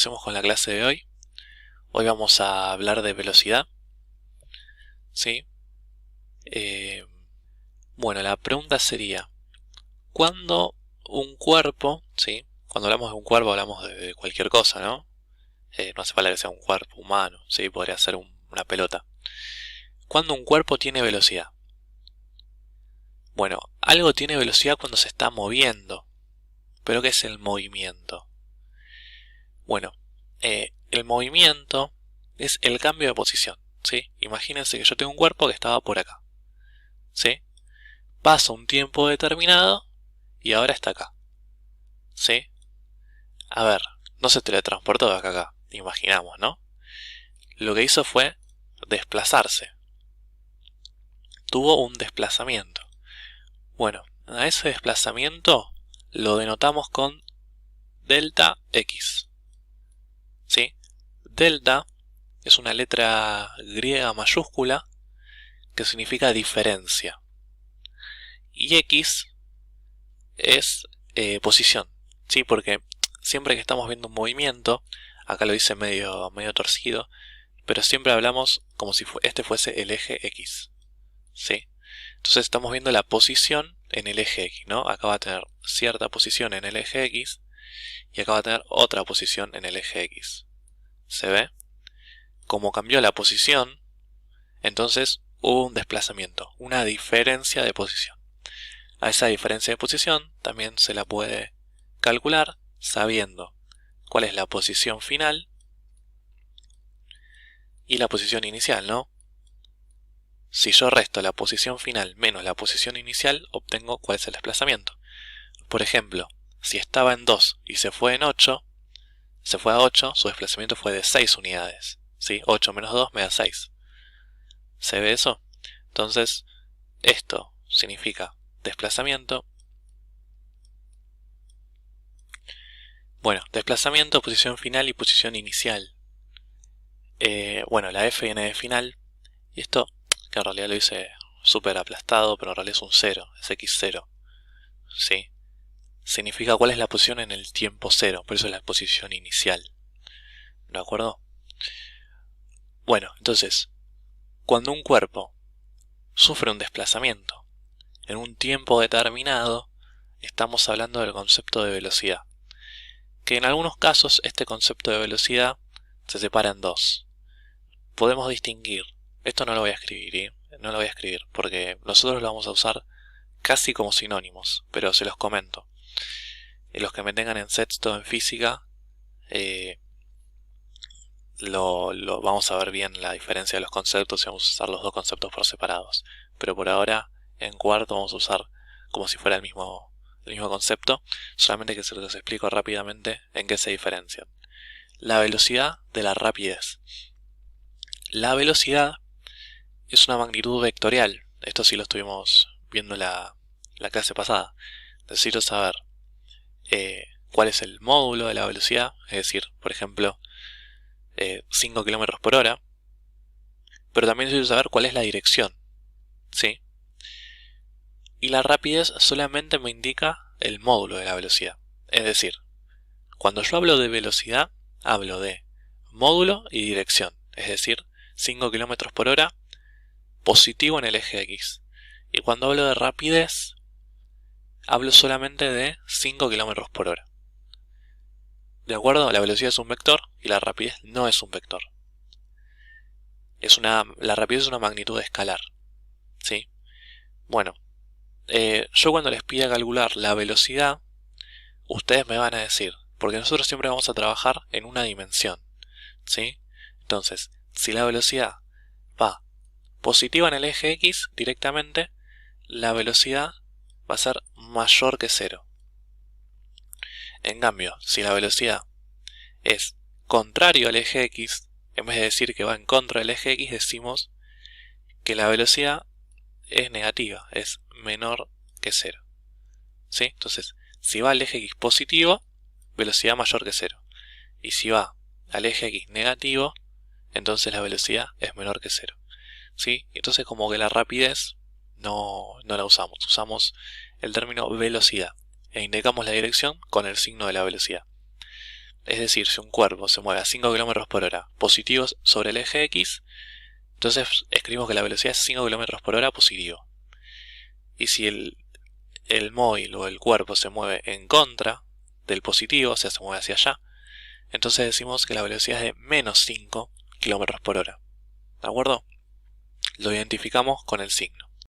empecemos con la clase de hoy. Hoy vamos a hablar de velocidad, ¿sí? Bueno, la pregunta sería, ¿cuándo un cuerpo, ¿sí? Cuando hablamos de un cuerpo hablamos de cualquier cosa, ¿no? No hace falta que sea un cuerpo humano, ¿sí? Podría ser una pelota. ¿Cuándo un cuerpo tiene velocidad? Bueno, algo tiene velocidad cuando se está moviendo. ¿Pero qué es el movimiento? Bueno, el movimiento es el cambio de posición, ¿sí? Imagínense que yo tengo un cuerpo que estaba por acá, ¿sí? Pasa un tiempo determinado y ahora está acá, ¿sí? A ver, no se teletransportó de acá a acá, imaginamos, ¿no? Lo que hizo fue desplazarse. Tuvo un desplazamiento. Bueno, a ese desplazamiento lo denotamos con delta x, ¿sí? Delta es una letra griega mayúscula que significa diferencia. Y x es posición, ¿sí? Porque siempre que estamos viendo un movimiento, acá lo dice medio torcido, pero siempre hablamos como si este fuese el eje x, ¿sí? Entonces estamos viendo la posición en el eje x, ¿no? Acá va a tener cierta posición en el eje x y acá va a tener otra posición en el eje x. ¿Se ve? Como cambió la posición, entonces hubo un desplazamiento, una diferencia de posición. A esa diferencia de posición también se la puede calcular sabiendo cuál es la posición final y la posición inicial, ¿no? Si yo resto la posición final menos la posición inicial, obtengo cuál es el desplazamiento. Por ejemplo, si estaba en 2 y se fue en 8, se fue a 8, su desplazamiento fue de 6 unidades, ¿sí? 8 menos 2 me da 6. ¿Se ve eso? Entonces, esto significa desplazamiento. Bueno, desplazamiento, posición final y posición inicial. Bueno, la F viene de final. Y esto, que en realidad lo hice súper aplastado, pero en realidad es un 0, es x0. ¿Sí? Significa cuál es la posición en el tiempo 0, por eso es la posición inicial. ¿De acuerdo? Bueno, entonces, cuando un cuerpo sufre un desplazamiento en un tiempo determinado, estamos hablando del concepto de velocidad. Que en algunos casos este concepto de velocidad se separa en dos. Podemos distinguir, esto no lo voy a escribir, ¿eh? No lo voy a escribir porque nosotros lo vamos a usar casi como sinónimos, pero se los comento. Los que me tengan en sexto en física, vamos a ver bien la diferencia de los conceptos y vamos a usar los dos conceptos por separados. Pero por ahora, en cuarto vamos a usar como si fuera el mismo concepto, solamente que se los explico rápidamente en qué se diferencian. La velocidad de la rapidez. La velocidad es una magnitud vectorial. Esto sí lo estuvimos viendo la clase pasada. Necesito saber cuál es el módulo de la velocidad, es decir, por ejemplo, 5 km por hora, pero también necesito saber cuál es la dirección, ¿sí? Y la rapidez solamente me indica el módulo de la velocidad. Es decir, cuando yo hablo de velocidad, hablo de módulo y dirección, es decir, 5 km por hora positivo en el eje X. Y cuando hablo de rapidez, hablo solamente de 5 km por hora. ¿De acuerdo? La velocidad es un vector y la rapidez no es un vector. La rapidez es una magnitud escalar, ¿sí? Bueno, yo cuando les pida calcular la velocidad, ustedes me van a decir, porque nosotros siempre vamos a trabajar en una dimensión, ¿sí? Entonces, si la velocidad va positiva en el eje X directamente, la velocidad va a ser mayor que 0. En cambio, si la velocidad es contrario al eje X, en vez de decir que va en contra del eje X, decimos que la velocidad es negativa, es menor que 0. ¿Sí? Entonces, si va al eje X positivo, velocidad mayor que 0. Y si va al eje X negativo, entonces la velocidad es menor que 0. ¿Sí? Entonces como que la rapidez no la usamos. Usamos el término velocidad e indicamos la dirección con el signo de la velocidad. Es decir, si un cuerpo se mueve a 5 km por hora positivos sobre el eje X, entonces escribimos que la velocidad es 5 km por hora positivo. Y si el móvil o el cuerpo se mueve en contra del positivo, o sea, se mueve hacia allá, entonces decimos que la velocidad es de menos 5 km por hora. ¿De acuerdo? Lo identificamos con el signo.